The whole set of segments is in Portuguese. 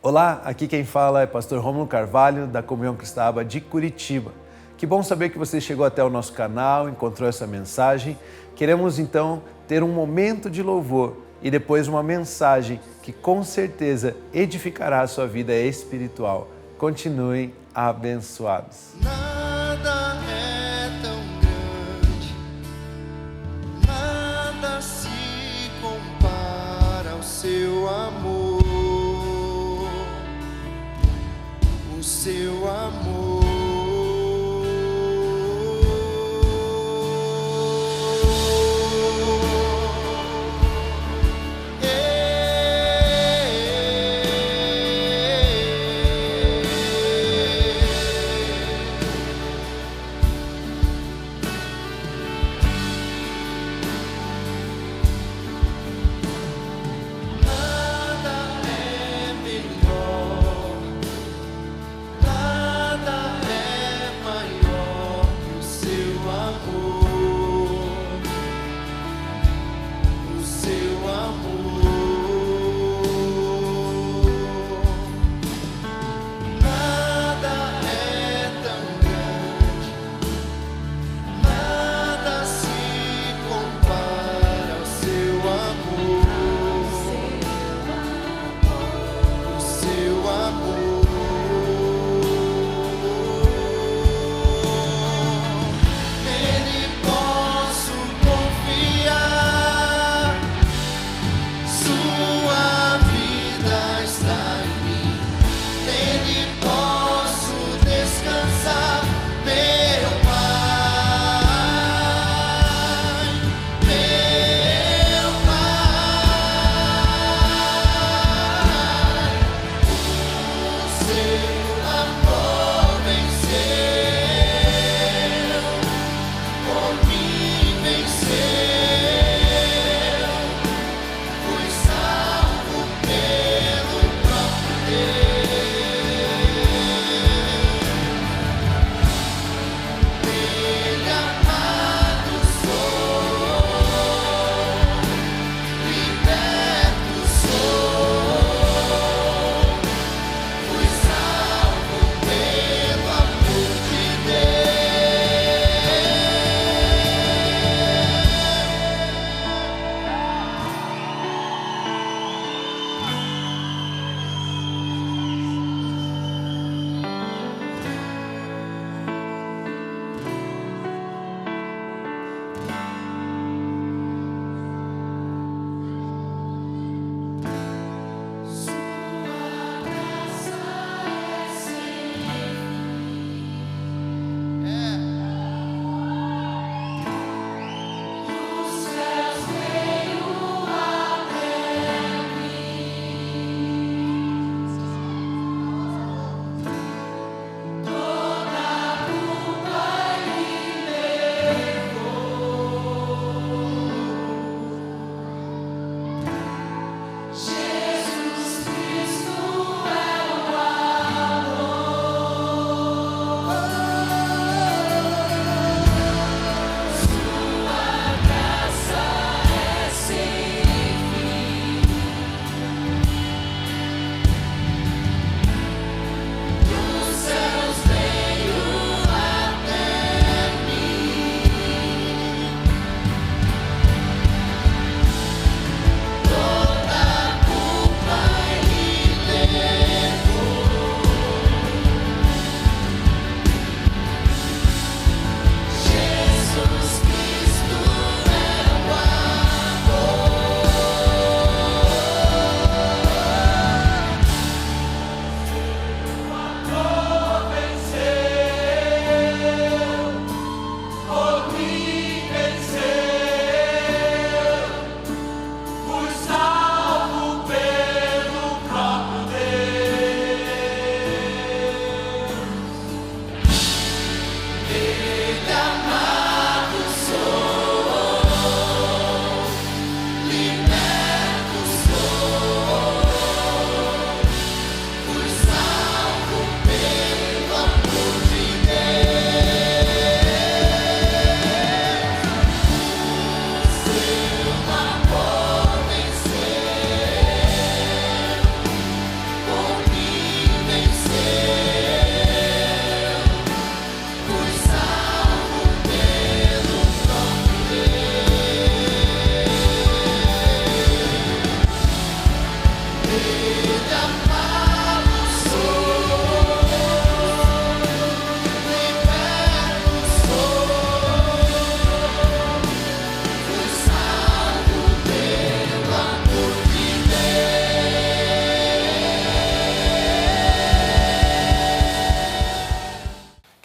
Olá, aqui quem fala é pastor Rômulo Carvalho, da Comunhão Cristã de Curitiba. Que bom saber que você chegou até o nosso canal, encontrou essa mensagem. Queremos então ter um momento de louvor e depois uma mensagem que com certeza edificará a sua vida espiritual. Continuem abençoados. Nada é tão grande, nada se compara ao seu amor, o seu amor.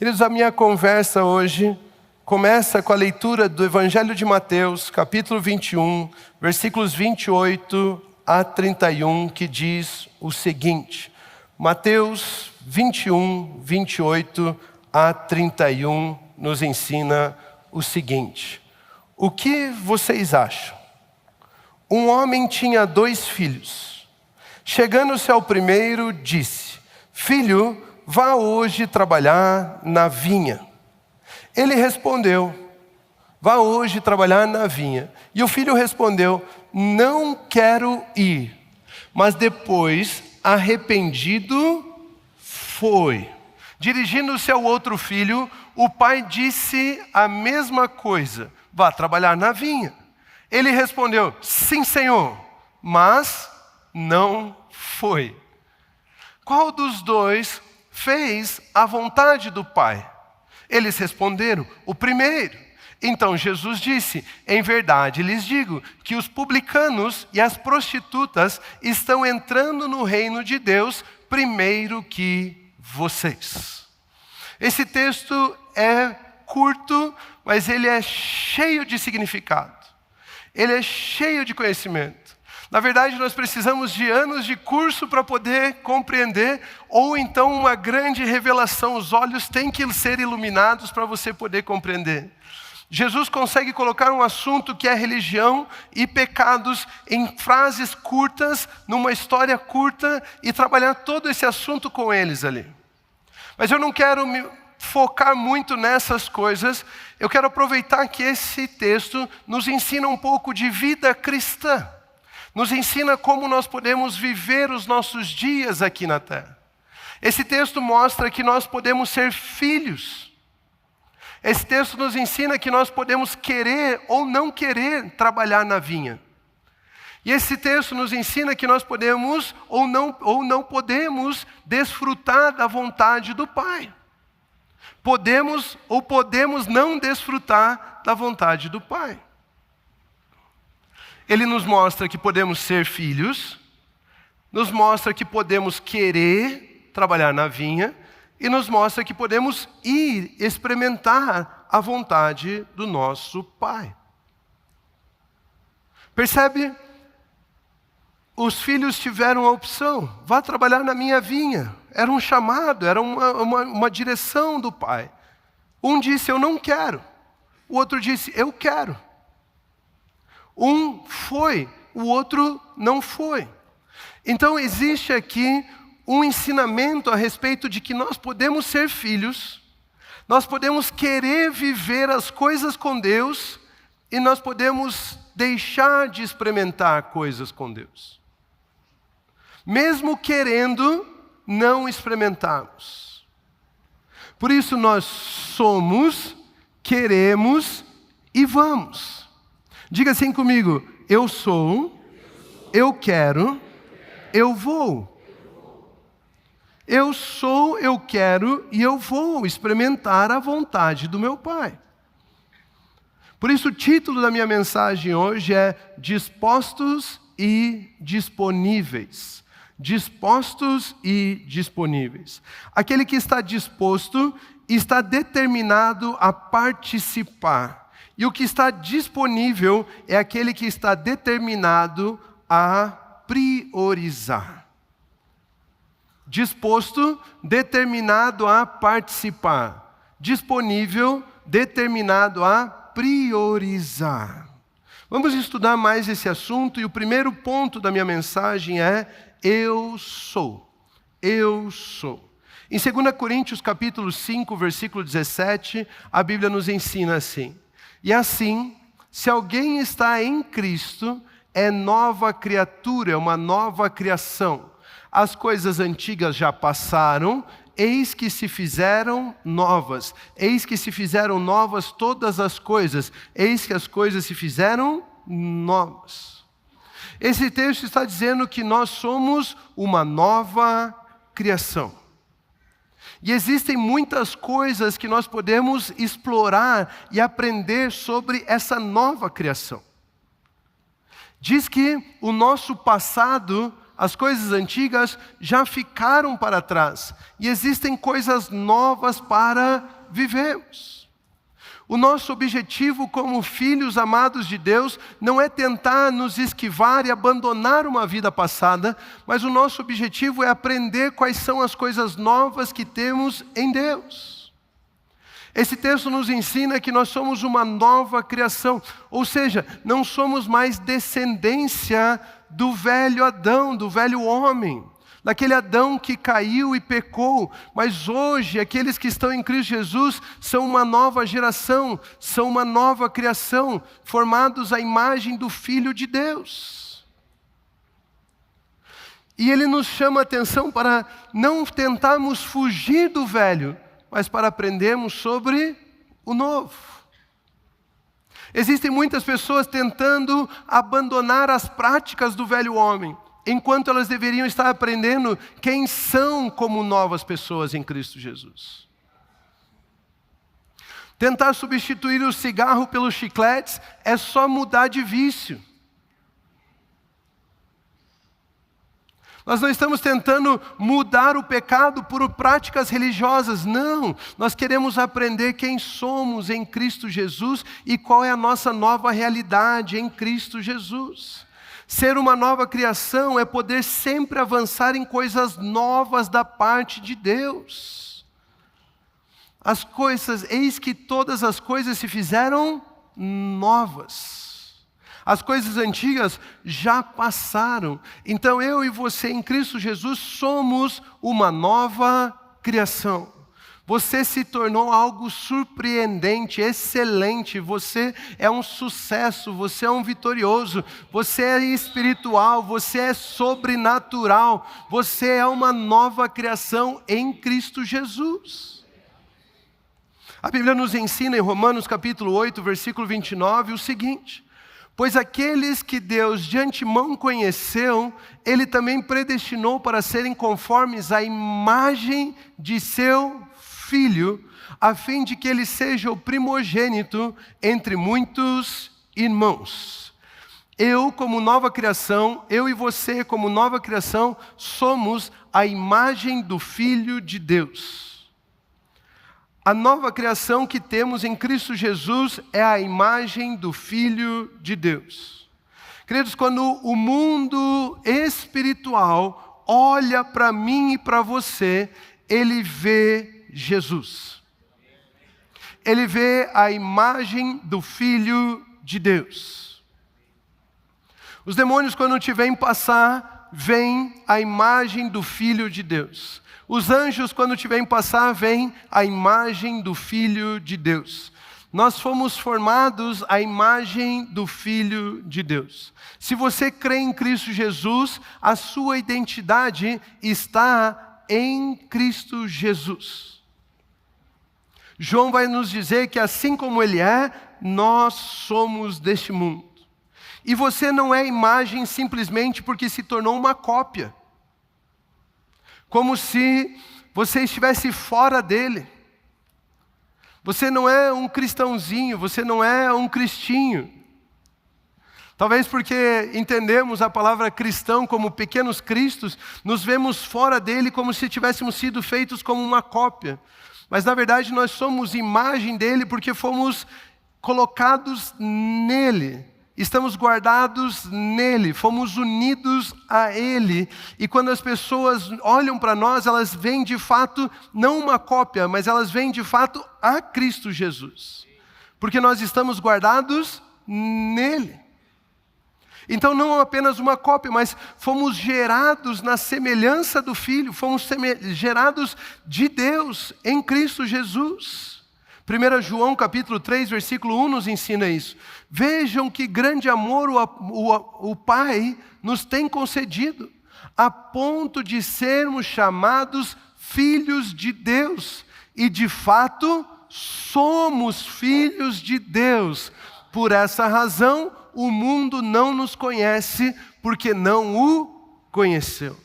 Queridos, a minha conversa hoje começa com a leitura do Evangelho de Mateus, capítulo 21, versículos 28 a 31, que diz o seguinte. Mateus 21, 28 a 31 nos ensina o seguinte. O que vocês acham? Um homem tinha 2 filhos. Chegando-se ao primeiro, disse: Filho, vá hoje trabalhar na vinha. Ele respondeu: Vá hoje trabalhar na vinha. E o filho respondeu: Não quero ir. Mas depois, arrependido, foi. Dirigindo-se ao outro filho, o pai disse a mesma coisa: Vá trabalhar na vinha. Ele respondeu: Sim, senhor, mas não foi. Qual dos dois fez a vontade do pai? Eles responderam: o primeiro. Então Jesus disse: em verdade lhes digo que os publicanos e as prostitutas estão entrando no reino de Deus primeiro que vocês. Esse texto é curto, mas ele é cheio de significado. Ele é cheio de conhecimento. Na verdade, nós precisamos de anos de curso para poder compreender, ou então uma grande revelação. Os olhos têm que ser iluminados para você poder compreender. Jesus consegue colocar um assunto que é religião e pecados em frases curtas, numa história curta, e trabalhar todo esse assunto com eles ali. Mas eu não quero me focar muito nessas coisas. Eu quero aproveitar que esse texto nos ensina um pouco de vida cristã. Nos ensina como nós podemos viver os nossos dias aqui na terra. Esse texto mostra que nós podemos ser filhos. Esse texto nos ensina que nós podemos querer ou não querer trabalhar na vinha. E esse texto nos ensina que nós podemos ou não podemos desfrutar da vontade do Pai. Podemos ou podemos não desfrutar da vontade do Pai. Ele nos mostra que podemos ser filhos, nos mostra que podemos querer trabalhar na vinha e nos mostra que podemos ir experimentar a vontade do nosso Pai. Percebe? Os filhos tiveram a opção: vá trabalhar na minha vinha. Era um chamado, era uma direção do Pai. Um disse: eu não quero. O outro disse: eu quero. Um foi, o outro não foi. Então existe aqui um ensinamento a respeito de que nós podemos ser filhos, nós podemos querer viver as coisas com Deus e nós podemos deixar de experimentar coisas com Deus. Mesmo querendo, não experimentarmos. Por isso nós somos, queremos e vamos. Diga assim comigo: eu sou, eu quero, eu vou. Eu sou, eu quero e eu vou experimentar a vontade do meu Pai. Por isso o título da minha mensagem hoje é Dispostos e Disponíveis. Dispostos e disponíveis. Aquele que está disposto está determinado a participar. E o que está disponível é aquele que está determinado a priorizar. Disposto, determinado a participar. Disponível, determinado a priorizar. Vamos estudar mais esse assunto e o primeiro ponto da minha mensagem é: eu sou. Eu sou. Em 2 Coríntios capítulo 5, versículo 17, a Bíblia nos ensina assim: e assim, se alguém está em Cristo, é nova criatura, é uma nova criação. As coisas antigas já passaram, eis que se fizeram novas. Eis que se fizeram novas todas as coisas. Eis que as coisas se fizeram novas. Esse texto está dizendo que nós somos uma nova criação. E existem muitas coisas que nós podemos explorar e aprender sobre essa nova criação. Diz que o nosso passado as coisas antigas já ficaram para trás e existem coisas novas para vivermos. O nosso objetivo como filhos amados de Deus não é tentar nos esquivar e abandonar uma vida passada, mas o nosso objetivo é aprender quais são as coisas novas que temos em Deus. Esse texto nos ensina que nós somos uma nova criação, ou seja, não somos mais descendência do velho Adão, do velho homem, daquele Adão que caiu e pecou, mas hoje aqueles que estão em Cristo Jesus são uma nova geração, são uma nova criação, formados à imagem do Filho de Deus. E Ele nos chama a atenção para não tentarmos fugir do velho, mas para aprendermos sobre o novo. Existem muitas pessoas tentando abandonar as práticas do velho homem, enquanto elas deveriam estar aprendendo quem são como novas pessoas em Cristo Jesus. Tentar substituir o cigarro pelos chicletes é só mudar de vício. Nós não estamos tentando mudar o pecado por práticas religiosas, não. Nós queremos aprender quem somos em Cristo Jesus e qual é a nossa nova realidade em Cristo Jesus. Ser uma nova criação é poder sempre avançar em coisas novas da parte de Deus. Eis que todas as coisas se fizeram novas. As coisas antigas já passaram. Então eu e você em Cristo Jesus somos uma nova criação. Você se tornou algo surpreendente, excelente. Você é um sucesso, você é um vitorioso. Você é espiritual, você é sobrenatural. Você é uma nova criação em Cristo Jesus. A Bíblia nos ensina em Romanos capítulo 8, versículo 29, o seguinte: pois aqueles que Deus de antemão conheceu, Ele também predestinou para serem conformes à imagem de seu Filho, a fim de que Ele seja o primogênito entre muitos irmãos. Eu, como nova criação, eu e você, como nova criação, somos a imagem do Filho de Deus. A nova criação que temos em Cristo Jesus é a imagem do Filho de Deus. Queridos, quando o mundo espiritual olha para mim e para você, ele vê Jesus. Ele vê a imagem do Filho de Deus. Os demônios, quando te veem passar, veem a imagem do Filho de Deus. Os anjos, quando te veem passar, veem a imagem do Filho de Deus. Nós fomos formados à imagem do Filho de Deus. Se você crê em Cristo Jesus, a sua identidade está em Cristo Jesus. João vai nos dizer que assim como Ele é, nós somos deste mundo. E você não é imagem simplesmente porque se tornou uma cópia. Como se você estivesse fora dele. Você não é um cristãozinho, você não é um cristinho. Talvez porque entendemos a palavra cristão como pequenos cristos, nos vemos fora dele como se tivéssemos sido feitos como uma cópia. Mas na verdade nós somos imagem dele porque fomos colocados nele. Estamos guardados nele, fomos unidos a ele. E quando as pessoas olham para nós, elas veem de fato, não uma cópia, mas elas veem de fato a Cristo Jesus. Porque nós estamos guardados nele. Então não apenas uma cópia, mas fomos gerados na semelhança do Filho, fomos gerados de Deus em Cristo Jesus. 1 João capítulo 3, versículo 1 nos ensina isso. Vejam que grande amor o Pai nos tem concedido, a ponto de sermos chamados filhos de Deus. E de fato, somos filhos de Deus. Por essa razão, o mundo não nos conhece, porque não o conheceu.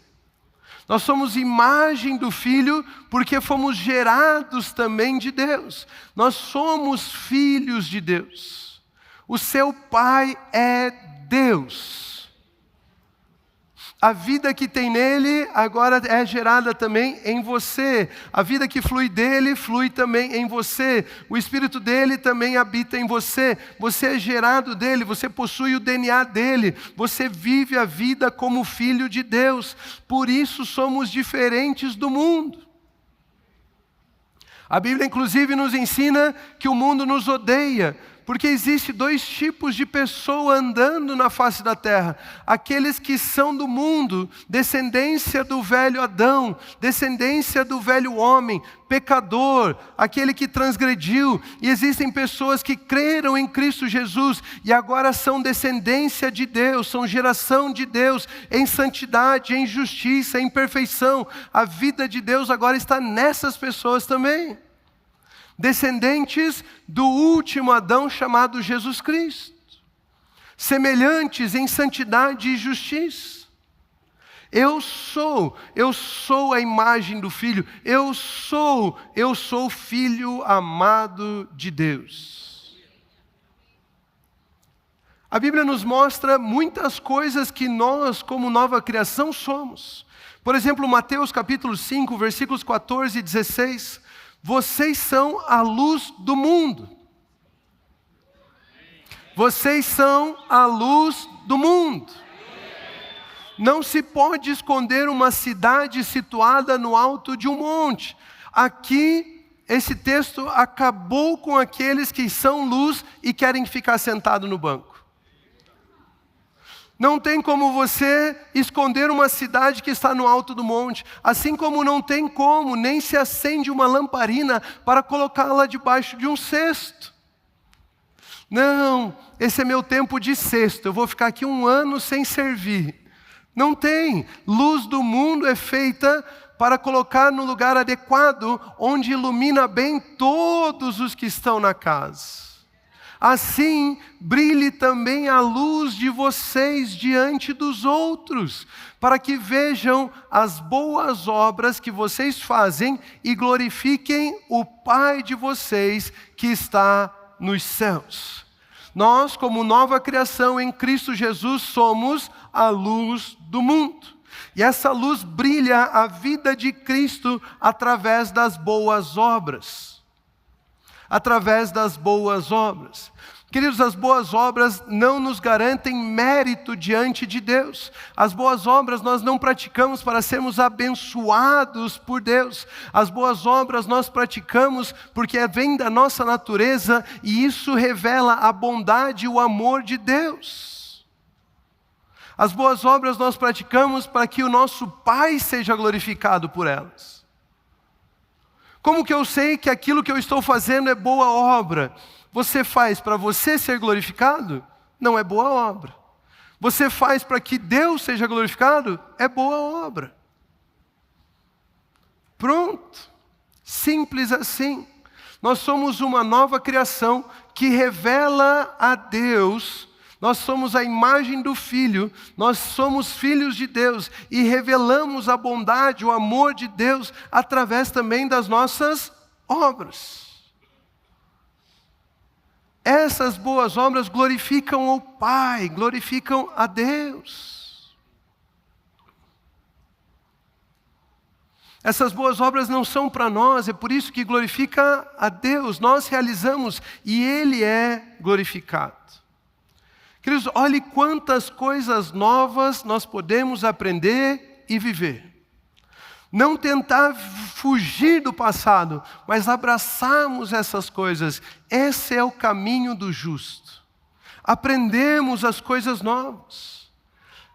Nós somos imagem do Filho porque fomos gerados também de Deus. Nós somos filhos de Deus. O seu Pai é Deus. A vida que tem nele agora é gerada também em você. A vida que flui dele, flui também em você. O Espírito dele também habita em você. Você é gerado dele, você possui o DNA dele. Você vive a vida como filho de Deus. Por isso somos diferentes do mundo. A Bíblia inclusive nos ensina que o mundo nos odeia, porque existe 2 tipos de pessoa andando na face da terra. Aqueles que são do mundo, descendência do velho Adão, descendência do velho homem, pecador, aquele que transgrediu. E existem pessoas que creram em Cristo Jesus e agora são descendência de Deus, são geração de Deus, em santidade, em justiça, em perfeição. A vida de Deus agora está nessas pessoas também. Descendentes do último Adão chamado Jesus Cristo, semelhantes em santidade e justiça. Eu sou a imagem do Filho, eu sou filho amado de Deus. A Bíblia nos mostra muitas coisas que nós, como nova criação, somos. Por exemplo, Mateus capítulo 5, versículos 14 e 16... Vocês são a luz do mundo. Vocês são a luz do mundo. Não se pode esconder uma cidade situada no alto de um monte. Aqui, esse texto acabou com aqueles que são luz e querem ficar sentado no banco. Não tem como você esconder uma cidade que está no alto do monte, assim como não tem como, nem se acende uma lamparina para colocá-la debaixo de um cesto. Não, esse é meu tempo de cesto, eu vou ficar aqui 1 ano sem servir. Não tem, luz do mundo é feita para colocar no lugar adequado, onde ilumina bem todos os que estão na casa. Assim, brilhe também a luz de vocês diante dos outros, para que vejam as boas obras que vocês fazem e glorifiquem o Pai de vocês que está nos céus. Nós, como nova criação em Cristo Jesus, somos a luz do mundo. E essa luz brilha a vida de Cristo através das boas obras. Através das boas obras. Queridos, as boas obras não nos garantem mérito diante de Deus. As boas obras nós não praticamos para sermos abençoados por Deus. As boas obras nós praticamos porque vem da nossa natureza e isso revela a bondade e o amor de Deus. As boas obras nós praticamos para que o nosso Pai seja glorificado por elas. Como que eu sei que aquilo que eu estou fazendo é boa obra? Você faz para você ser glorificado? Não é boa obra. Você faz para que Deus seja glorificado? É boa obra. Pronto. Simples assim. Nós somos uma nova criação que revela a Deus. Nós somos a imagem do Filho, nós somos filhos de Deus e revelamos a bondade, o amor de Deus através também das nossas obras. Essas boas obras glorificam o Pai, glorificam a Deus. Essas boas obras não são para nós, é por isso que glorifica a Deus. Nós realizamos e Ele é glorificado. Queridos, olhe quantas coisas novas nós podemos aprender e viver. Não tentar fugir do passado, mas abraçarmos essas coisas. Esse é o caminho do justo. Aprendemos as coisas novas.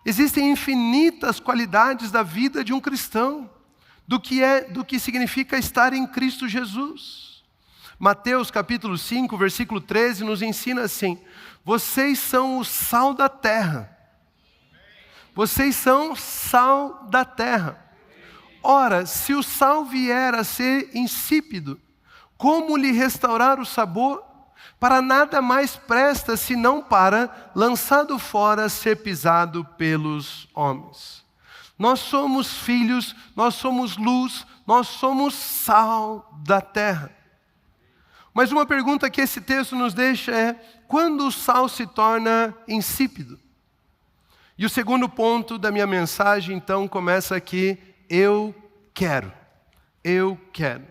Existem infinitas qualidades da vida de um cristão, do que significa estar em Cristo Jesus. Mateus capítulo 5, versículo 13 nos ensina assim: vocês são o sal da terra. Vocês são sal da terra. Ora, se o sal vier a ser insípido, como lhe restaurar o sabor? Para nada mais presta, senão para, lançado fora, ser pisado pelos homens. Nós somos filhos, nós somos luz, nós somos sal da terra. Mas uma pergunta que esse texto nos deixa é: quando o sal se torna insípido? E o segundo ponto da minha mensagem, então, começa aqui: eu quero. Eu quero.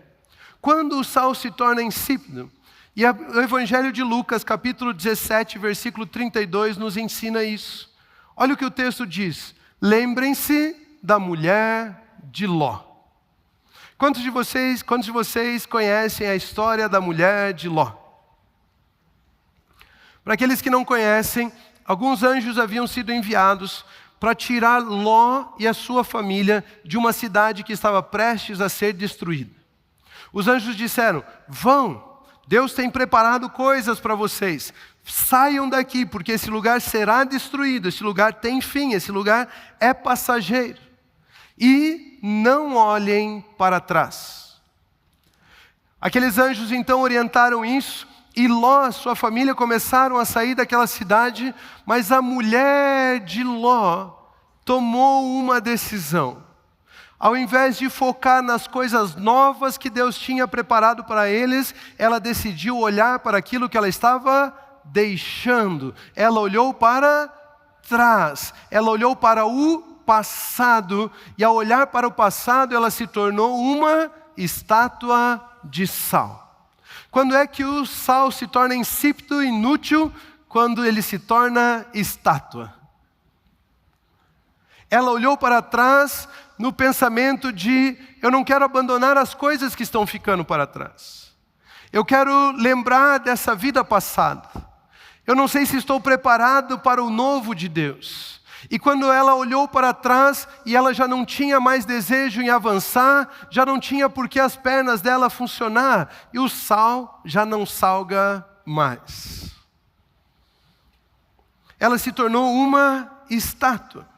Quando o sal se torna insípido, e o Evangelho de Lucas, capítulo 17, versículo 32, nos ensina isso. Olha o que o texto diz: lembrem-se da mulher de Ló. Quantos de vocês conhecem a história da mulher de Ló? Para aqueles que não conhecem, alguns anjos haviam sido enviados para tirar Ló e a sua família de uma cidade que estava prestes a ser destruída. Os anjos disseram: vão, Deus tem preparado coisas para vocês. Saiam daqui, porque esse lugar será destruído, esse lugar tem fim, esse lugar é passageiro. E não olhem para trás. Aqueles anjos então orientaram isso, e Ló e sua família começaram a sair daquela cidade, mas a mulher de Ló tomou uma decisão. Ao invés de focar nas coisas novas que Deus tinha preparado para eles, ela decidiu olhar para aquilo que ela estava deixando. Ela olhou para trás, ela olhou para o passado, e ao olhar para o passado, ela se tornou uma estátua de sal. Quando é que o sal se torna insípido e inútil? Quando ele se torna estátua. Ela olhou para trás no pensamento de: eu não quero abandonar as coisas que estão ficando para trás. Eu quero lembrar dessa vida passada. Eu não sei se estou preparado para o novo de Deus. E quando ela olhou para trás e ela já não tinha mais desejo em avançar, já não tinha por que as pernas dela funcionar, e o sal já não salga mais. Ela se tornou uma estátua.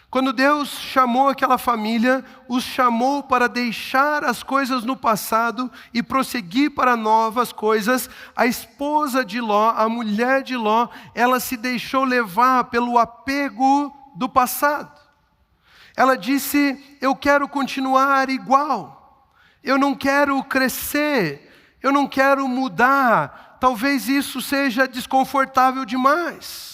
Quando Deus chamou aquela família, os chamou para deixar as coisas no passado e prosseguir para novas coisas. A esposa de Ló, a mulher de Ló, ela se deixou levar pelo apego do passado. Ela disse: eu quero continuar igual, eu não quero crescer, eu não quero mudar, talvez isso seja desconfortável demais.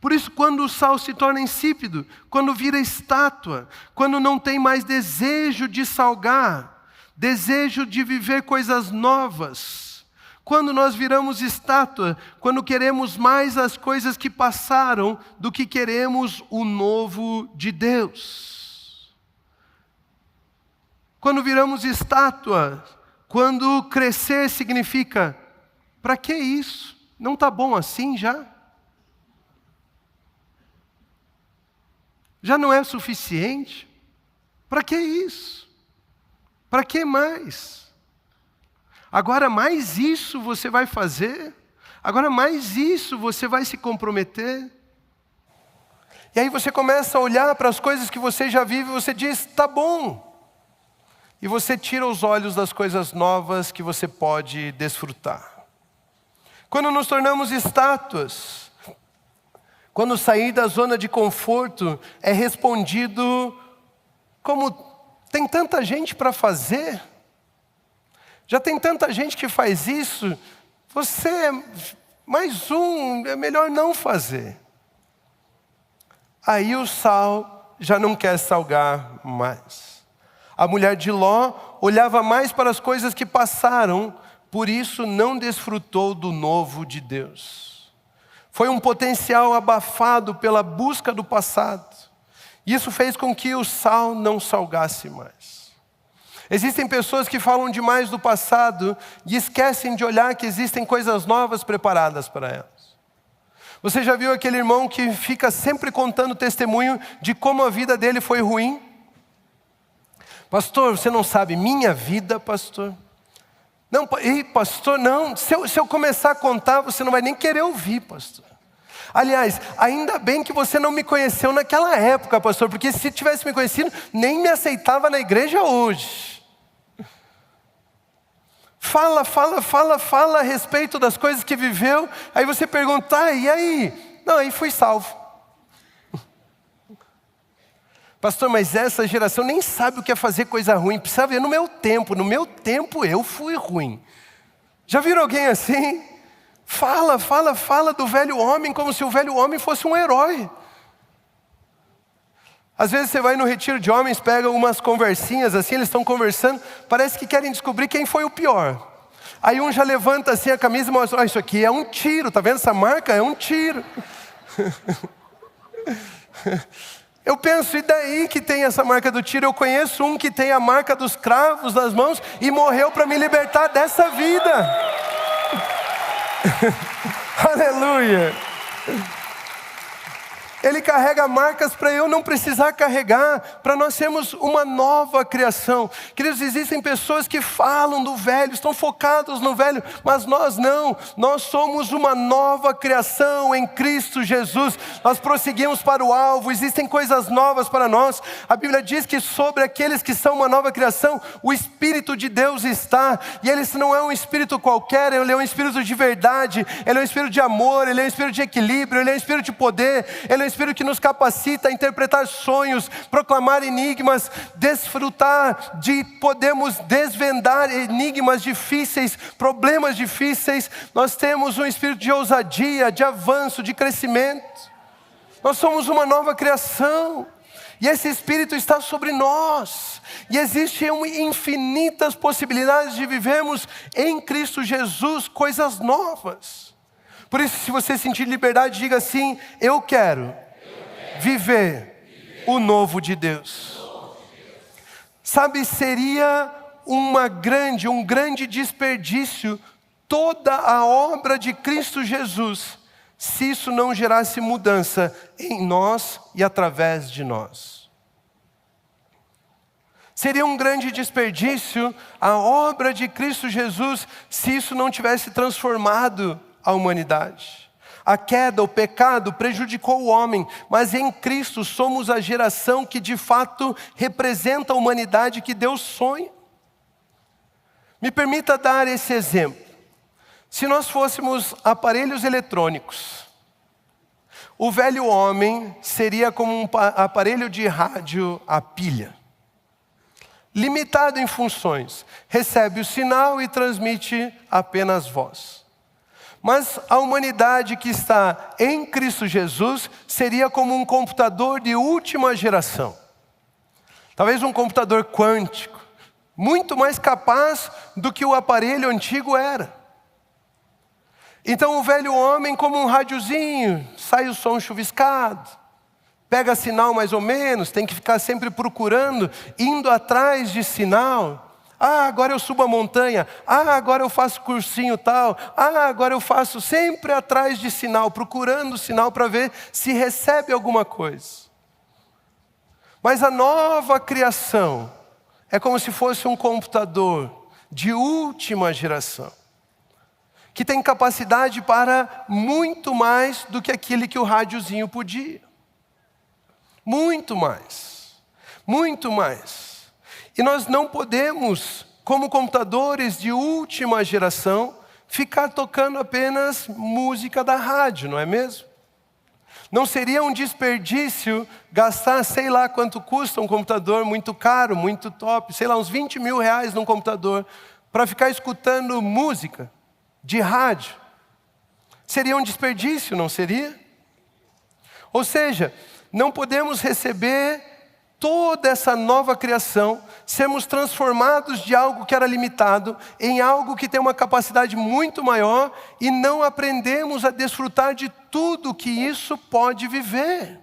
Por isso, quando o sal se torna insípido, quando vira estátua, quando não tem mais desejo de salgar, desejo de viver coisas novas, quando nós viramos estátua, quando queremos mais as coisas que passaram do que queremos o novo de Deus. Quando viramos estátua, quando crescer significa: para que isso? Não está bom assim já? Já não é suficiente? Para que isso? Para que mais? Agora mais isso você vai fazer? Agora mais isso você vai se comprometer? E aí você começa a olhar para as coisas que você já vive e você diz: tá bom. E você tira os olhos das coisas novas que você pode desfrutar. Quando nos tornamos estátuas, quando sair da zona de conforto é respondido como: tem tanta gente para fazer, já tem tanta gente que faz isso, você é mais um, é melhor não fazer. Aí o sal já não quer salgar mais. A mulher de Ló olhava mais para as coisas que passaram, por isso não desfrutou do novo de Deus. Foi um potencial abafado pela busca do passado. Isso fez com que o sal não salgasse mais. Existem pessoas que falam demais do passado e esquecem de olhar que existem coisas novas preparadas para elas. Você já viu aquele irmão que fica sempre contando testemunho de como a vida dele foi ruim? Pastor, você não sabe, minha vida, pastor. Não, ei, pastor, não. Se eu começar a contar, você não vai nem querer ouvir, pastor. Aliás, ainda bem que você não me conheceu naquela época, pastor, porque se tivesse me conhecido, nem me aceitava na igreja hoje. Fala a respeito das coisas que viveu, aí você pergunta: e aí? Não, aí fui salvo. Pastor, mas essa geração nem sabe o que é fazer coisa ruim. Precisa ver no meu tempo eu fui ruim. Já viram alguém assim? Fala do velho homem como se o velho homem fosse um herói. Às vezes você vai no retiro de homens, pega umas conversinhas assim, eles estão conversando, parece que querem descobrir quem foi o pior. Aí um já levanta assim a camisa e mostra, isso aqui é um tiro, tá vendo essa marca? É um tiro. Eu penso, e daí que tem essa marca do tiro? Eu conheço um que tem a marca dos cravos nas mãos e morreu para me libertar dessa vida. Aleluia. Ele carrega marcas para eu não precisar carregar, para nós sermos uma nova criação. Queridos, existem pessoas que falam do velho, estão focados no velho, mas nós não. Nós somos uma nova criação em Cristo Jesus. Nós prosseguimos para o alvo, existem coisas novas para nós. A Bíblia diz que sobre aqueles que são uma nova criação, o Espírito de Deus está. E ele não é um espírito qualquer, ele é um espírito de verdade, ele é um espírito de amor, ele é um espírito de equilíbrio, ele é um espírito de poder, ele é um espírito que nos capacita a interpretar sonhos, proclamar enigmas, desfrutar de podermos desvendar enigmas difíceis, problemas difíceis. Nós temos um espírito de ousadia, de avanço, de crescimento. Nós somos uma nova criação. E esse Espírito está sobre nós. E existem infinitas possibilidades de vivermos em Cristo Jesus coisas novas. Por isso, se você sentir liberdade, diga assim: eu quero viver o novo de Deus. Sabe, seria um grande desperdício toda a obra de Cristo Jesus, se isso não gerasse mudança em nós e através de nós. Seria um grande desperdício a obra de Cristo Jesus, se isso não tivesse transformado a humanidade. A queda, o pecado prejudicou o homem, mas em Cristo somos a geração que de fato representa a humanidade que Deus sonha. Me permita dar esse exemplo. Se nós fôssemos aparelhos eletrônicos, o velho homem seria como um aparelho de rádio a pilha. Limitado em funções, recebe o sinal e transmite apenas voz. Mas a humanidade que está em Cristo Jesus seria como um computador de última geração. Talvez um computador quântico, muito mais capaz do que o aparelho antigo era. Então o velho homem, como um radiozinho, sai o som chuviscado, pega sinal mais ou menos, tem que ficar sempre procurando, indo atrás de sinal. Agora eu subo a montanha. Agora eu faço cursinho tal. Agora eu faço sempre atrás de sinal, procurando sinal para ver se recebe alguma coisa. Mas a nova criação é como se fosse um computador de última geração, que tem capacidade para muito mais do que aquele que o rádiozinho podia. Muito mais. Muito mais. E nós não podemos, como computadores de última geração, ficar tocando apenas música da rádio, não é mesmo? Não seria um desperdício gastar, sei lá quanto custa um computador muito caro, muito top, sei lá, uns 20 mil reais num computador, para ficar escutando música de rádio? Seria um desperdício, não seria? Ou seja, não podemos receber toda essa nova criação, sermos transformados de algo que era limitado em algo que tem uma capacidade muito maior e não aprendemos a desfrutar de tudo que isso pode viver.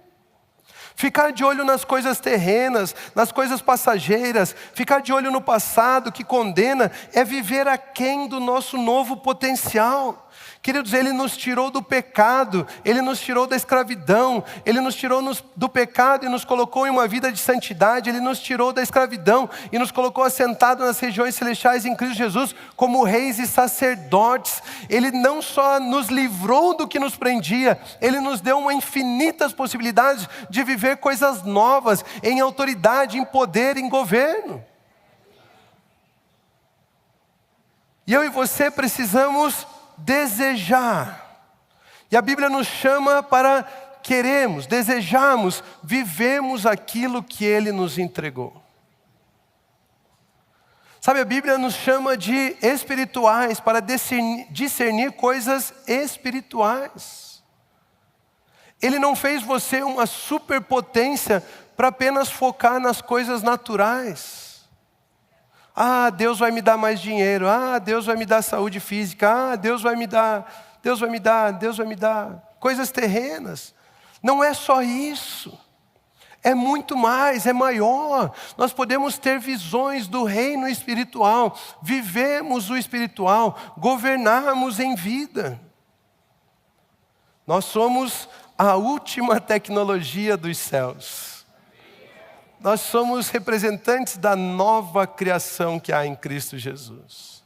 Ficar de olho nas coisas terrenas, nas coisas passageiras, ficar de olho no passado que condena, é viver aquém do nosso novo potencial. Queridos, Ele nos tirou do pecado, Ele nos tirou da escravidão, Ele nos tirou do pecado e nos colocou em uma vida de santidade, Ele nos tirou da escravidão e nos colocou assentados nas regiões celestiais em Cristo Jesus como reis e sacerdotes. Ele não só nos livrou do que nos prendia, Ele nos deu uma infinitas possibilidades de viver coisas novas, em autoridade, em poder, em governo. E eu e você precisamos desejar. E a Bíblia nos chama para queremos, desejamos, vivemos aquilo que Ele nos entregou. Sabe, a Bíblia nos chama de espirituais para discernir coisas espirituais. Ele não fez você uma superpotência para apenas focar nas coisas naturais. Ah, Deus vai me dar mais dinheiro. Ah, Deus vai me dar saúde física. Ah, Deus vai me dar, Deus vai me dar, Deus vai me dar. Coisas terrenas. Não é só isso. É muito mais, é maior. Nós podemos ter visões do reino espiritual, vivemos o espiritual, governarmos em vida. Nós somos a última tecnologia dos céus. Nós somos representantes da nova criação que há em Cristo Jesus.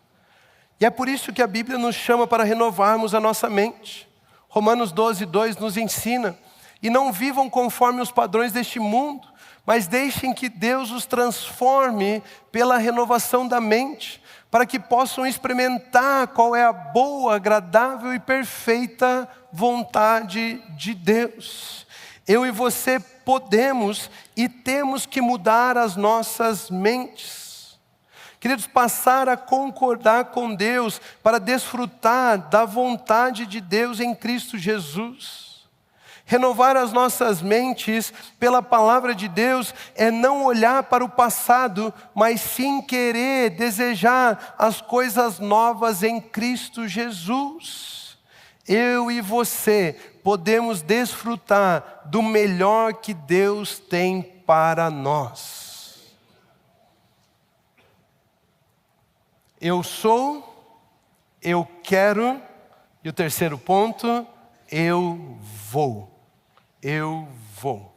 E é por isso que a Bíblia nos chama para renovarmos a nossa mente. Romanos 12:2 nos ensina: e não vivam conforme os padrões deste mundo, mas deixem que Deus os transforme pela renovação da mente, para que possam experimentar qual é a boa, agradável e perfeita vontade de Deus. Eu e você podemos e temos que mudar as nossas mentes. Queridos, passar a concordar com Deus para desfrutar da vontade de Deus em Cristo Jesus. Renovar as nossas mentes pela palavra de Deus é não olhar para o passado, mas sim querer, desejar as coisas novas em Cristo Jesus. Eu e você podemos desfrutar do melhor que Deus tem para nós. Eu sou, eu quero, e o terceiro ponto, eu vou. Eu vou.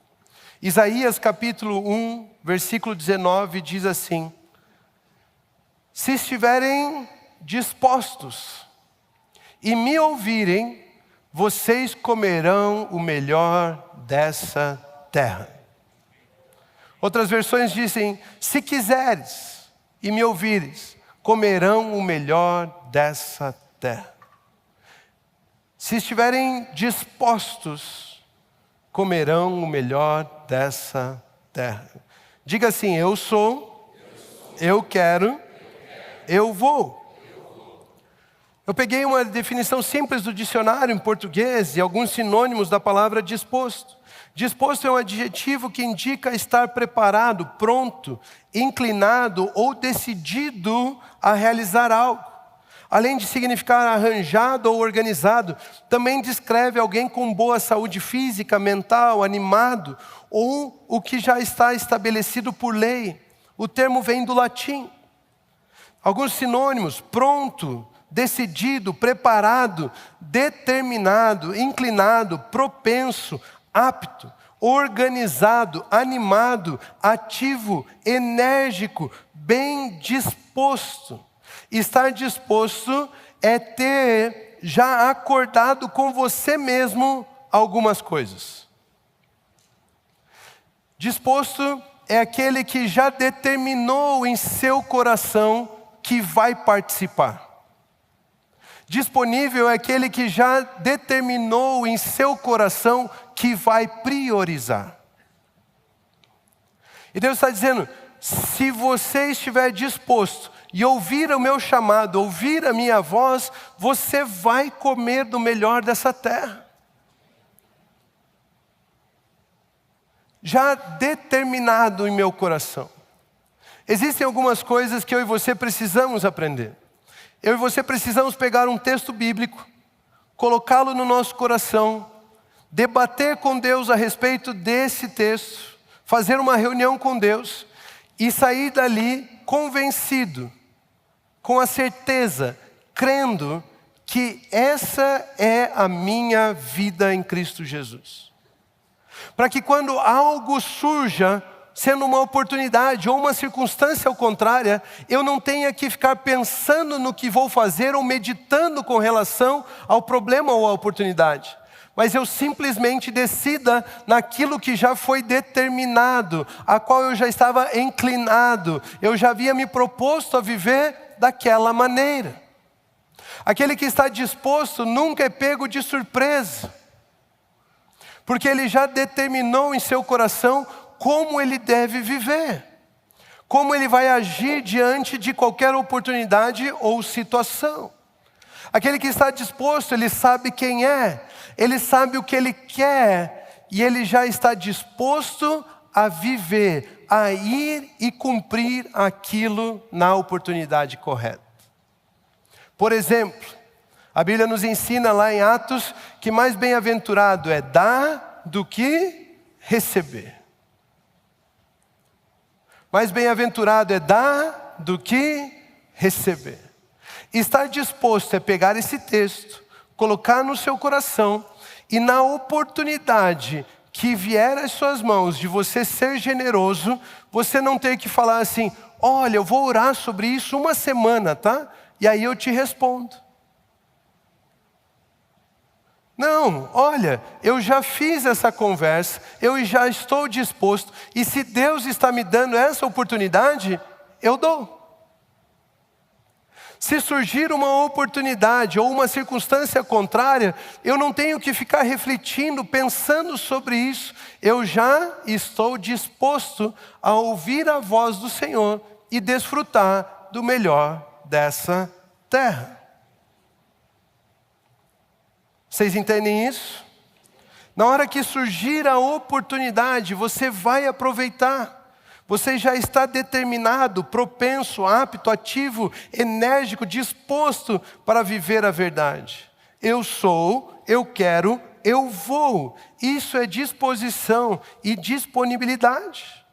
Isaías capítulo 1, versículo 19 diz assim: se estiverem dispostos e me ouvirem, vocês comerão o melhor dessa terra. Outras versões dizem: se quiseres e me ouvires, comerão o melhor dessa terra. Se estiverem dispostos, comerão o melhor dessa terra. Diga assim: eu sou, eu quero, eu vou. Eu peguei uma definição simples do dicionário em português e alguns sinônimos da palavra disposto. Disposto é um adjetivo que indica estar preparado, pronto, inclinado ou decidido a realizar algo. Além de significar arranjado ou organizado, também descreve alguém com boa saúde física, mental, animado, ou o que já está estabelecido por lei. O termo vem do latim. Alguns sinônimos: pronto, decidido, preparado, determinado, inclinado, propenso, apto, organizado, animado, ativo, enérgico, bem disposto. Estar disposto é ter já acordado com você mesmo algumas coisas. Disposto é aquele que já determinou em seu coração que vai participar. Disponível é aquele que já determinou em seu coração que vai priorizar. E Deus está dizendo: se você estiver disposto e ouvir o meu chamado, ouvir a minha voz, você vai comer do melhor dessa terra. Já determinado em meu coração. Existem algumas coisas que eu e você precisamos aprender. Eu e você precisamos pegar um texto bíblico, colocá-lo no nosso coração, debater com Deus a respeito desse texto, fazer uma reunião com Deus e sair dali convencido, com a certeza, crendo que essa é a minha vida em Cristo Jesus. Para que quando algo surja, sendo uma oportunidade ou uma circunstância ao contrária, eu não tenha que ficar pensando no que vou fazer ou meditando com relação ao problema ou à oportunidade. Mas eu simplesmente decida naquilo que já foi determinado, a qual eu já estava inclinado, eu já havia me proposto a viver daquela maneira. Aquele que está disposto nunca é pego de surpresa, porque ele já determinou em seu coração como ele deve viver, como ele vai agir diante de qualquer oportunidade ou situação. Aquele que está disposto, ele sabe quem é, ele sabe o que ele quer, e ele já está disposto a viver, a ir e cumprir aquilo na oportunidade correta. Por exemplo, a Bíblia nos ensina lá em Atos que mais bem-aventurado é dar do que receber. Mais bem-aventurado é dar do que receber. Estar disposto é pegar esse texto, colocar no seu coração e na oportunidade que vier às suas mãos de você ser generoso, você não ter que falar assim, olha, eu vou orar sobre isso uma semana, tá? E aí eu te respondo. Não, olha, eu já fiz essa conversa, eu já estou disposto, e se Deus está me dando essa oportunidade, eu dou. Se surgir uma oportunidade ou uma circunstância contrária, eu não tenho que ficar refletindo, pensando sobre isso. Eu já estou disposto a ouvir a voz do Senhor e desfrutar do melhor dessa terra. Vocês entendem isso? Na hora que surgir a oportunidade, você vai aproveitar. Você já está determinado, propenso, apto, ativo, enérgico, disposto para viver a verdade. Eu sou, eu quero, eu vou. Isso é disposição e disponibilidade.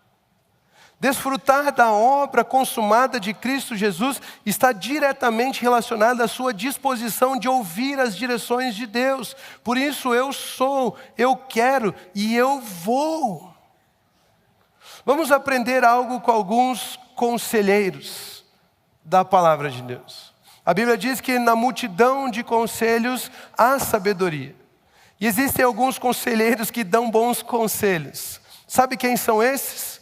Desfrutar da obra consumada de Cristo Jesus está diretamente relacionado à sua disposição de ouvir as direções de Deus. Por isso eu sou, eu quero e eu vou. Vamos aprender algo com alguns conselheiros da palavra de Deus. A Bíblia diz que na multidão de conselhos há sabedoria. E existem alguns conselheiros que dão bons conselhos. Sabe quem são esses?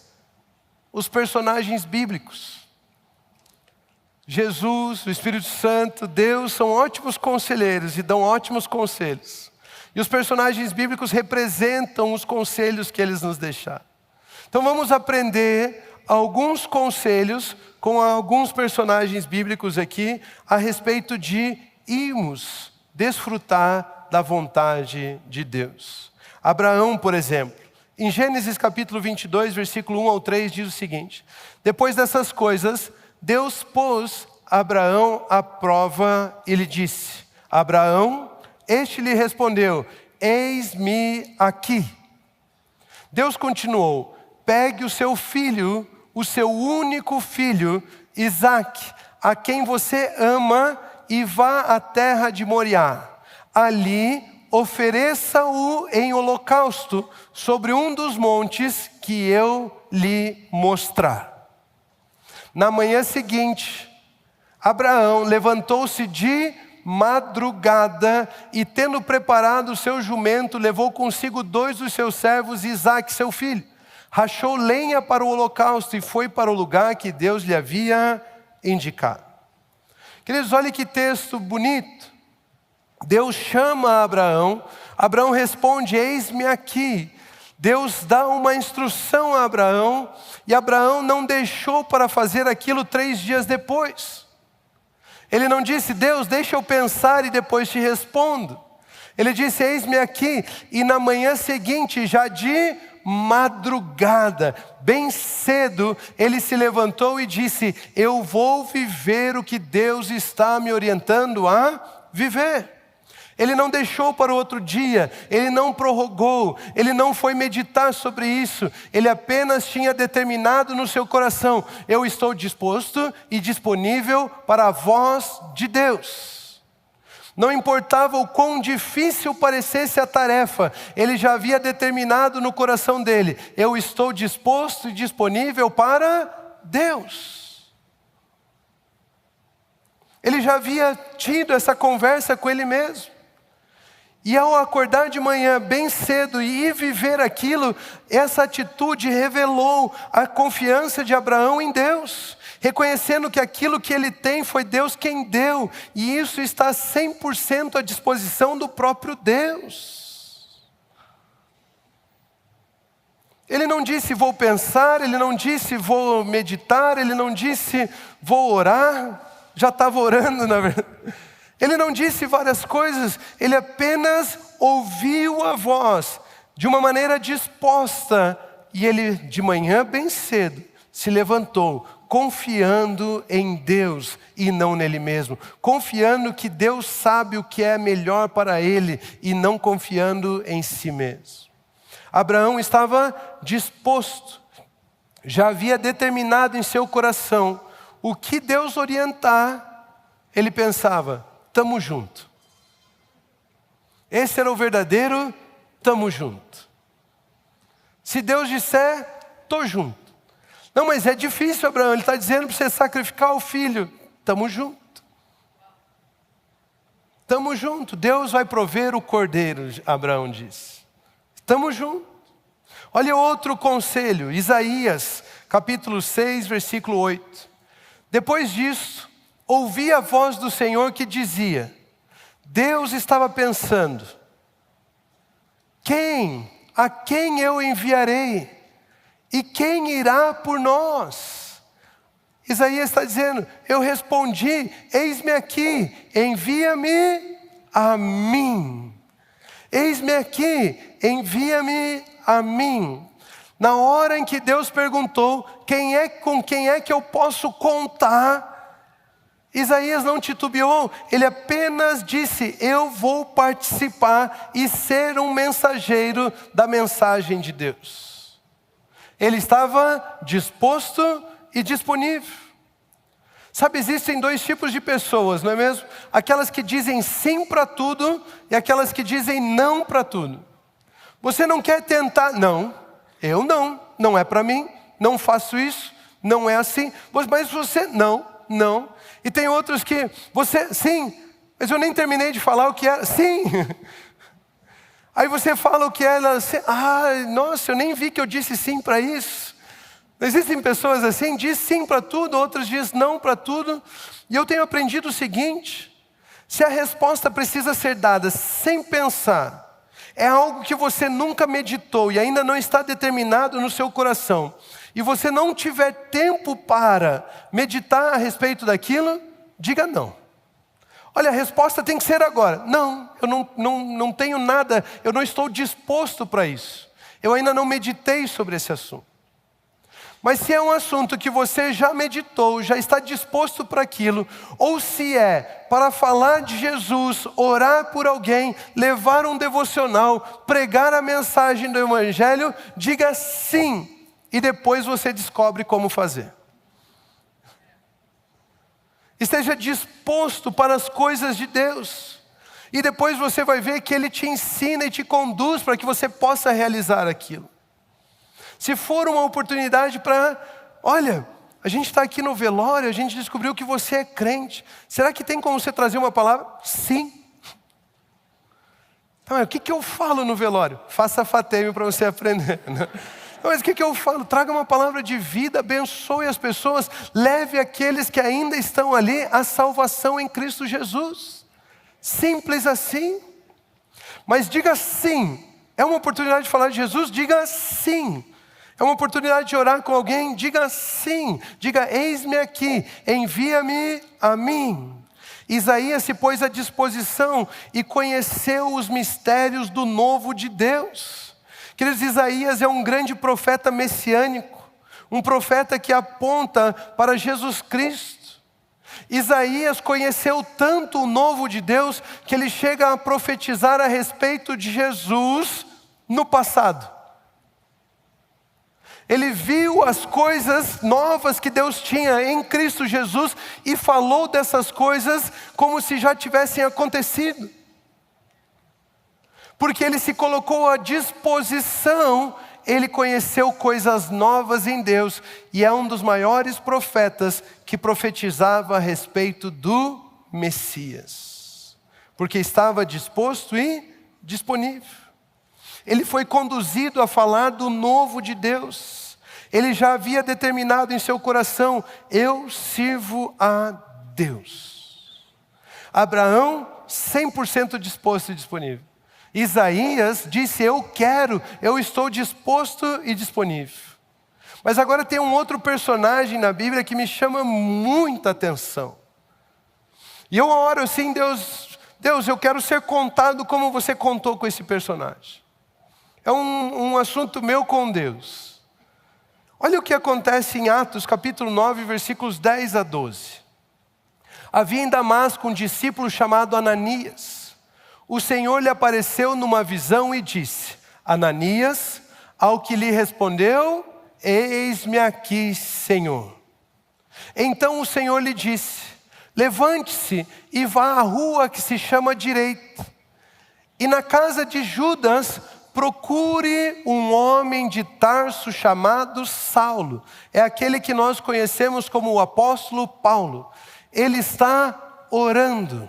Os personagens bíblicos. Jesus, o Espírito Santo, Deus são ótimos conselheiros e dão ótimos conselhos. E os personagens bíblicos representam os conselhos que eles nos deixaram. Então vamos aprender alguns conselhos com alguns personagens bíblicos aqui a respeito de irmos desfrutar da vontade de Deus. Abraão, por exemplo, em Gênesis capítulo 22, versículo 1 ao 3, diz o seguinte: depois dessas coisas, Deus pôs Abraão à prova e lhe disse: Abraão, este lhe respondeu: eis-me aqui. Deus continuou: pegue o seu filho, o seu único filho, Isaque, a quem você ama, e vá à terra de Moriá. Ali ofereça-o em holocausto sobre um dos montes que eu lhe mostrar. Na manhã seguinte, Abraão levantou-se de madrugada e, tendo preparado o seu jumento, levou consigo 2 dos seus servos e Isaque, seu filho. Rachou lenha para o holocausto e foi para o lugar que Deus lhe havia indicado. Queridos, olha que texto bonito. Deus chama Abraão, Abraão responde: eis-me aqui. Deus dá uma instrução a Abraão, e Abraão não deixou para fazer aquilo 3 dias depois. Ele não disse: Deus, deixa eu pensar e depois te respondo. Ele disse: eis-me aqui. E na manhã seguinte, já de madrugada, bem cedo, ele se levantou e disse: eu vou viver o que Deus está me orientando a viver. Ele não deixou para o outro dia, ele não prorrogou, ele não foi meditar sobre isso, ele apenas tinha determinado no seu coração: eu estou disposto e disponível para a voz de Deus. Não importava o quão difícil parecesse a tarefa, ele já havia determinado no coração dele: eu estou disposto e disponível para Deus. Ele já havia tido essa conversa com ele mesmo. E ao acordar de manhã bem cedo e ir viver aquilo, essa atitude revelou a confiança de Abraão em Deus, reconhecendo que aquilo que ele tem foi Deus quem deu, e isso está 100% à disposição do próprio Deus. Ele não disse vou pensar, ele não disse vou meditar, ele não disse vou orar, já estava orando na verdade. Ele não disse várias coisas, ele apenas ouviu a voz de uma maneira disposta E ele, de manhã bem cedo, se levantou, confiando em Deus e não nele mesmo. Confiando que Deus sabe o que é melhor para ele e não confiando em si mesmo. Abraão estava disposto, já havia determinado em seu coração o que Deus orientar, ele pensava, tamo junto. Esse era o verdadeiro tamo junto. Se Deus disser, tô junto. Não, mas é difícil, Abraão, ele está dizendo para você sacrificar o filho. Tamo junto. Tamo junto, Deus vai prover o cordeiro, Abraão disse. Tamo junto. Olha outro conselho, Isaías, capítulo 6, versículo 8. Depois disso, ouvi a voz do Senhor que dizia, Deus estava pensando, a quem eu enviarei? E quem irá por nós? Isaías está dizendo, eu respondi, eis-me aqui, envia-me a mim. Eis-me aqui, envia-me a mim. Na hora em que Deus perguntou, com quem é que eu posso contar? Isaías não titubeou, ele apenas disse, eu vou participar e ser um mensageiro da mensagem de Deus. Ele estava disposto e disponível. Sabe, existem dois tipos de pessoas, não é mesmo? Aquelas que dizem sim para tudo e aquelas que dizem não para tudo. Você não quer tentar? Não, eu não é para mim, não faço isso, não é assim. Mas você, não. E tem outros que, você, sim, mas eu nem terminei de falar o que era, sim. Aí você fala o que era, assim, nossa, eu nem vi que eu disse sim para isso. Existem pessoas assim, diz sim para tudo, outras diz não para tudo. E eu tenho aprendido o seguinte, se a resposta precisa ser dada sem pensar, é algo que você nunca meditou e ainda não está determinado no seu coração, e você não tiver tempo para meditar a respeito daquilo, diga não. Olha, a resposta tem que ser agora. Não, eu não tenho nada, eu não estou disposto para isso. Eu ainda não meditei sobre esse assunto. Mas se é um assunto que você já meditou, já está disposto para aquilo, ou se é para falar de Jesus, orar por alguém, levar um devocional, pregar a mensagem do Evangelho, diga sim. E depois você descobre como fazer. Esteja disposto para as coisas de Deus. E depois você vai ver que Ele te ensina e te conduz para que você possa realizar aquilo. Se for uma oportunidade para, olha, a gente está aqui no velório, a gente descobriu que você é crente. Será que tem como você trazer uma palavra? Sim. Então, o que eu falo no velório? Faça fateme para você aprender, né? Mas o que eu falo? Traga uma palavra de vida, abençoe as pessoas, leve aqueles que ainda estão ali à salvação em Cristo Jesus. Simples assim. Mas diga sim. É uma oportunidade de falar de Jesus? Diga sim. É uma oportunidade de orar com alguém? Diga sim. Diga, eis-me aqui, envia-me a mim. Isaías se pôs à disposição e conheceu os mistérios do novo de Deus. Queridos, Isaías é um grande profeta messiânico, um profeta que aponta para Jesus Cristo. Isaías conheceu tanto o novo de Deus que ele chega a profetizar a respeito de Jesus no passado. Ele viu as coisas novas que Deus tinha em Cristo Jesus e falou dessas coisas como se já tivessem acontecido. Porque ele se colocou à disposição, ele conheceu coisas novas em Deus e é um dos maiores profetas que profetizava a respeito do Messias. Porque estava disposto e disponível. Ele foi conduzido a falar do novo de Deus. Ele já havia determinado em seu coração, eu sirvo a Deus. Abraão, 100% disposto e disponível. Isaías disse, eu estou disposto e disponível. Mas agora tem um outro personagem na Bíblia que me chama muita atenção. E eu oro assim, Deus, eu quero ser contado como você contou com esse personagem. É um assunto meu com Deus. Olha o que acontece em Atos capítulo 9, versículos 10 a 12. Havia em Damasco um discípulo chamado Ananias. O Senhor lhe apareceu numa visão e disse: Ananias, ao que lhe respondeu: eis-me aqui, Senhor. Então o Senhor lhe disse: levante-se e vá à rua que se chama Direita, e na casa de Judas procure um homem de Tarso chamado Saulo. É aquele que nós conhecemos como o apóstolo Paulo. Ele está orando.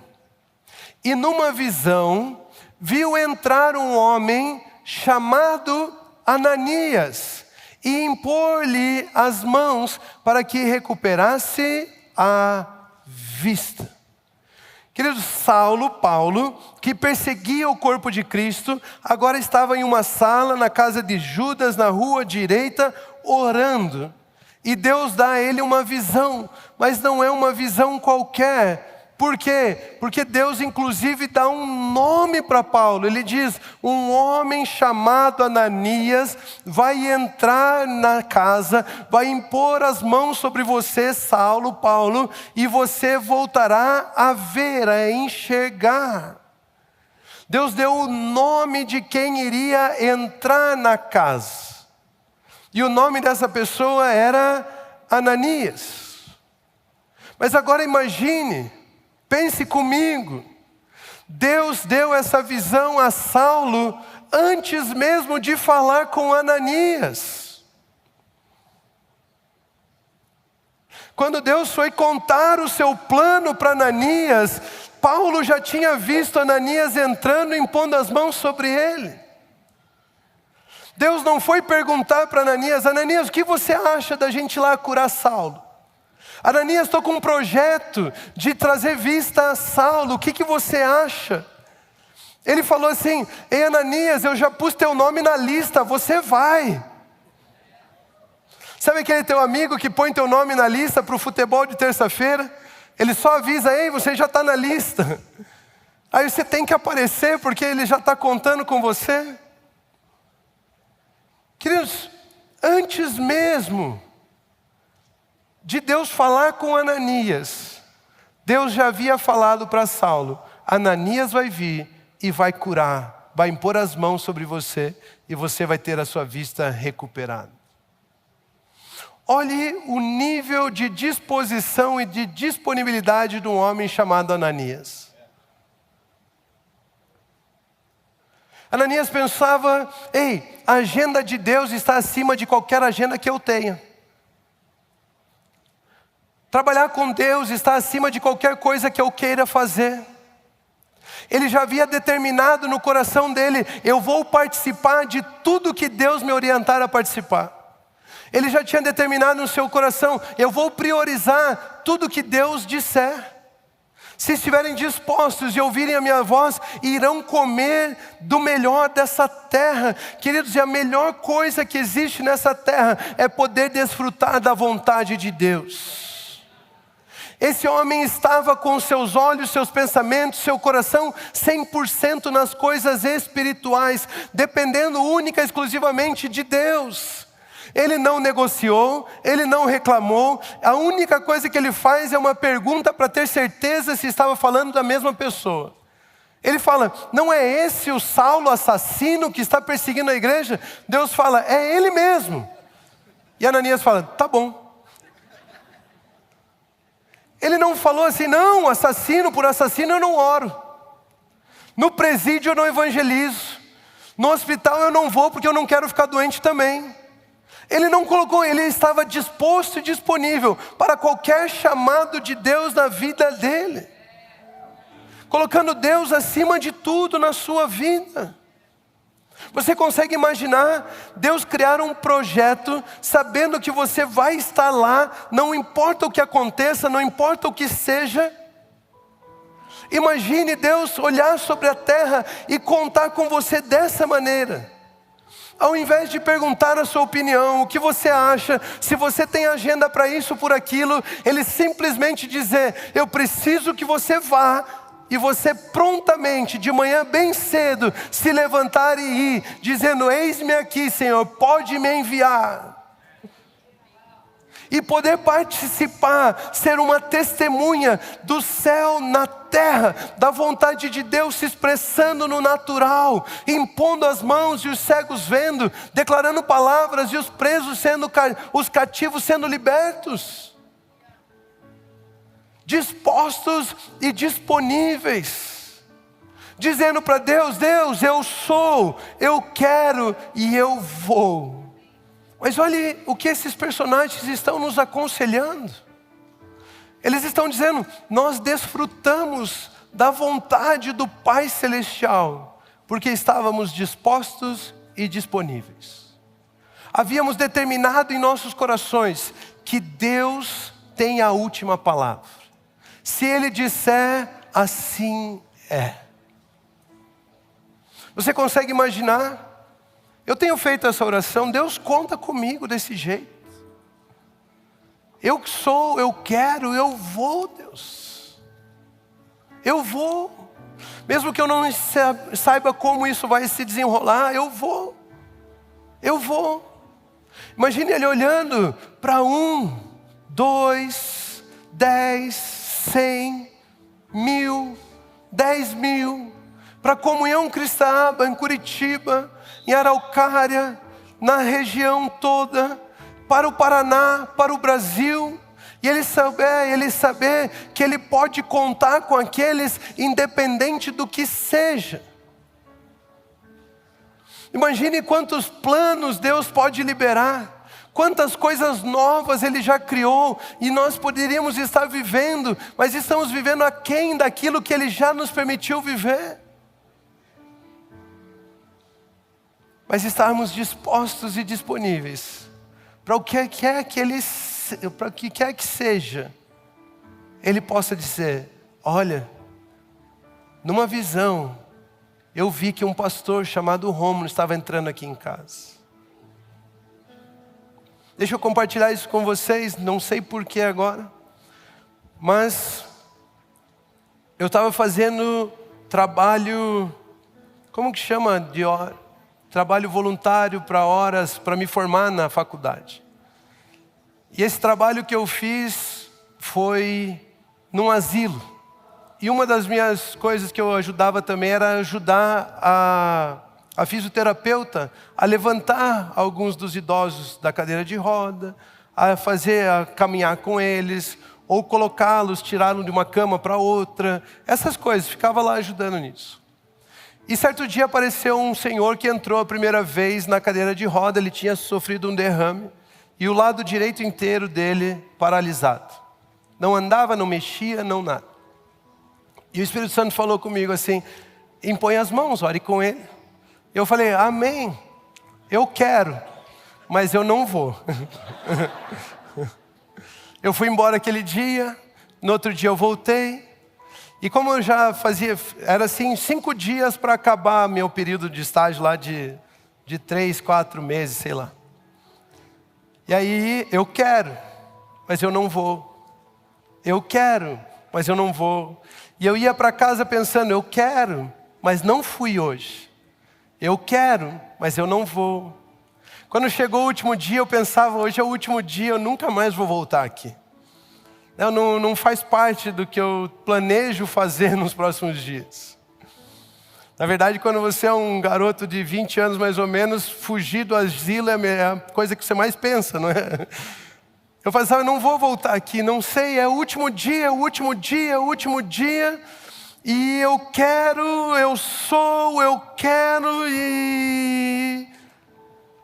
E numa visão, viu entrar um homem chamado Ananias e impor-lhe as mãos para que recuperasse a vista. Querido, Paulo, que perseguia o corpo de Cristo, agora estava em uma sala na casa de Judas, na rua Direita, orando. E Deus dá a ele uma visão, mas não é uma visão qualquer. Por quê? Porque Deus inclusive dá um nome para Paulo. Ele diz: um homem chamado Ananias vai entrar na casa, vai impor as mãos sobre você, Paulo, e você voltará a ver, a enxergar. Deus deu o nome de quem iria entrar na casa. E o nome dessa pessoa era Ananias. Mas agora imagine, pense comigo, Deus deu essa visão a Saulo antes mesmo de falar com Ananias. Quando Deus foi contar o seu plano para Ananias, Paulo já tinha visto Ananias entrando e impondo as mãos sobre ele. Deus não foi perguntar para Ananias: Ananias, o que você acha da gente ir lá curar Saulo? Ananias, estou com um projeto de trazer vista a Saulo, o que você acha? Ele falou assim: ei Ananias, eu já pus teu nome na lista, você vai. Sabe aquele teu amigo que põe teu nome na lista para o futebol de terça-feira? Ele só avisa: ei, você já está na lista. Aí você tem que aparecer porque ele já está contando com você. Queridos, antes mesmo de Deus falar com Ananias, Deus já havia falado para Saulo: Ananias vai vir e vai curar, vai impor as mãos sobre você e você vai ter a sua vista recuperada. Olhe o nível de disposição e de disponibilidade de um homem chamado Ananias. Ananias pensava: ei, a agenda de Deus está acima de qualquer agenda que eu tenha. Trabalhar com Deus está acima de qualquer coisa que eu queira fazer. Ele já havia determinado no coração dele: eu vou participar de tudo que Deus me orientar a participar. Ele já tinha determinado no seu coração: eu vou priorizar tudo que Deus disser. Se estiverem dispostos e ouvirem a minha voz, irão comer do melhor dessa terra. Queridos, e a melhor coisa que existe nessa terra é poder desfrutar da vontade de Deus. Esse homem estava com seus olhos, seus pensamentos, seu coração 100% nas coisas espirituais, dependendo única e exclusivamente de Deus. Ele não negociou, ele não reclamou. A única coisa que ele faz é uma pergunta para ter certeza se estava falando da mesma pessoa. Ele fala: não é esse o Saulo assassino que está perseguindo a igreja? Deus fala: é ele mesmo. E Ananias fala: tá bom. Ele não falou assim: não, assassino por assassino eu não oro. No presídio eu não evangelizo. No hospital eu não vou porque eu não quero ficar doente também. Ele não colocou, ele estava disposto e disponível para qualquer chamado de Deus na vida dele. Colocando Deus acima de tudo na sua vida. Você consegue imaginar Deus criar um projeto sabendo que você vai estar lá, não importa o que aconteça, não importa o que seja? Imagine Deus olhar sobre a terra e contar com você dessa maneira. Ao invés de perguntar a sua opinião, o que você acha, se você tem agenda para isso ou por aquilo, ele simplesmente dizer: eu preciso que você vá, e você prontamente, de manhã bem cedo, se levantar e ir, dizendo: eis-me aqui, Senhor, pode me enviar. e poder participar, ser uma testemunha do céu na terra, da vontade de Deus se expressando no natural, impondo as mãos e os cegos vendo, declarando palavras e os presos os cativos sendo libertos, dispostos e disponíveis, dizendo para Deus: Deus, eu sou, eu quero e eu vou. Mas olhe o que esses personagens estão nos aconselhando. Eles estão dizendo: nós desfrutamos da vontade do Pai Celestial, porque estávamos dispostos e disponíveis. Havíamos determinado em nossos corações que Deus tem a última palavra. Se Ele disser, assim é. Você consegue imaginar? Eu tenho feito essa oração: Deus, conta comigo desse jeito. Eu sou, eu quero, eu vou, Deus. Eu vou. Mesmo que eu não saiba como isso vai se desenrolar, eu vou. Eu vou. Imagine ele olhando para 1, 2, 10, 100, 1000, 10.000, para a Comunhão Cristaba em Curitiba, em Araucária, na região toda, para o Paraná, para o Brasil, e ele saber que ele pode contar com aqueles independente do que seja. Imagine quantos planos Deus pode liberar, quantas coisas novas Ele já criou, e nós poderíamos estar vivendo, mas estamos vivendo aquém daquilo que Ele já nos permitiu viver. Mas estarmos dispostos e disponíveis para o que quer que seja, Ele possa dizer: olha, numa visão, eu vi que um pastor chamado Rômulo estava entrando aqui em casa. Deixa eu compartilhar isso com vocês, não sei porquê agora, mas eu estava fazendo trabalho, como que chama? Trabalho voluntário para horas, para me formar na faculdade. E esse trabalho que eu fiz foi num asilo. E uma das minhas coisas que eu ajudava também era ajudar a fisioterapeuta a levantar alguns dos idosos da cadeira de roda, a caminhar com eles, ou colocá-los, tirá-los de uma cama para outra, essas coisas, ficava lá ajudando nisso. E certo dia apareceu um senhor que entrou a primeira vez na cadeira de roda. Ele tinha sofrido um derrame e o lado direito inteiro dele paralisado. Não andava, não mexia, não nada. E o Espírito Santo falou comigo assim: impõe as mãos, ore com ele. Eu falei: amém, eu quero, mas eu não vou. Eu fui embora aquele dia, no outro dia eu voltei. E como eu já fazia, era assim, 5 dias para acabar meu período de estágio lá de 3, 4 meses, sei lá. E aí, eu quero, mas eu não vou. Eu quero, mas eu não vou. E eu ia para casa pensando: eu quero, mas não fui hoje. Eu quero, mas eu não vou. Quando chegou o último dia, eu pensava: hoje é o último dia, eu nunca mais vou voltar aqui. Não faz parte do que eu planejo fazer nos próximos dias. Na verdade, quando você é um garoto de 20 anos mais ou menos, fugir do asilo é a coisa que você mais pensa, não é? Eu falava: eu não vou voltar aqui, não sei, é o último dia, é o último dia, é o último dia. E eu quero, eu sou, eu quero. E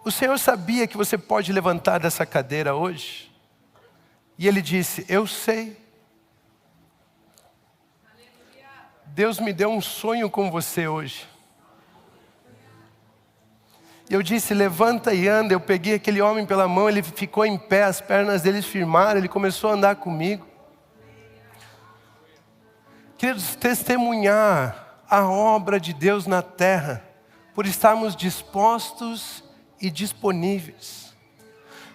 o Senhor sabia que você pode levantar dessa cadeira hoje? E Ele disse: eu sei. Deus me deu um sonho com você hoje. E eu disse: levanta e anda. Eu peguei aquele homem pela mão, ele ficou em pé, as pernas dele firmaram, ele começou a andar comigo. Queridos, testemunhar a obra de Deus na terra, por estarmos dispostos e disponíveis.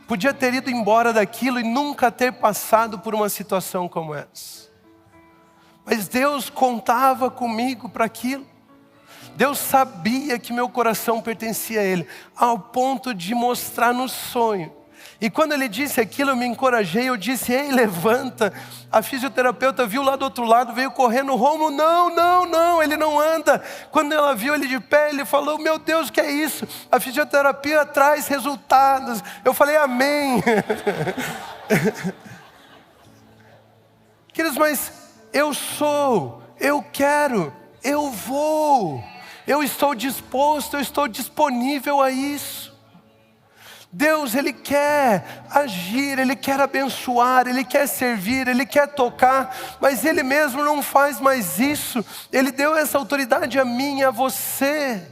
Podia ter ido embora daquilo e nunca ter passado por uma situação como essa. Mas Deus contava comigo para aquilo. Deus sabia que meu coração pertencia a Ele, ao ponto de mostrar no sonho E quando ele disse aquilo, eu me encorajei, eu disse, ei, levanta. A fisioterapeuta viu lá do outro lado, veio correndo, Rômulo, não, ele não anda. Quando ela viu ele de pé, ele falou, meu Deus, o que é isso? A fisioterapia traz resultados. Eu falei, amém. Queridos, mas eu sou, eu quero, eu vou. Eu estou disposto, eu estou disponível a isso. Deus, Ele quer agir, Ele quer abençoar, Ele quer servir, Ele quer tocar, mas Ele mesmo não faz mais isso. Ele deu essa autoridade a mim e a você.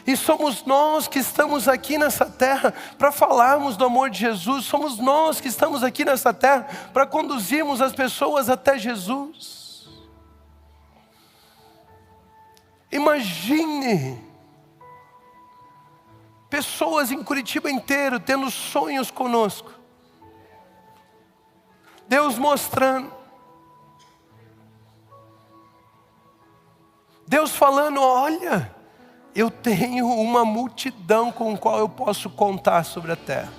E somos nós que estamos aqui nessa terra para falarmos do amor de Jesus. Somos nós que estamos aqui nessa terra para conduzirmos as pessoas até Jesus. Imagine pessoas em Curitiba inteiro tendo sonhos conosco. Deus mostrando. Deus falando, olha, eu tenho uma multidão com a qual eu posso contar sobre a terra.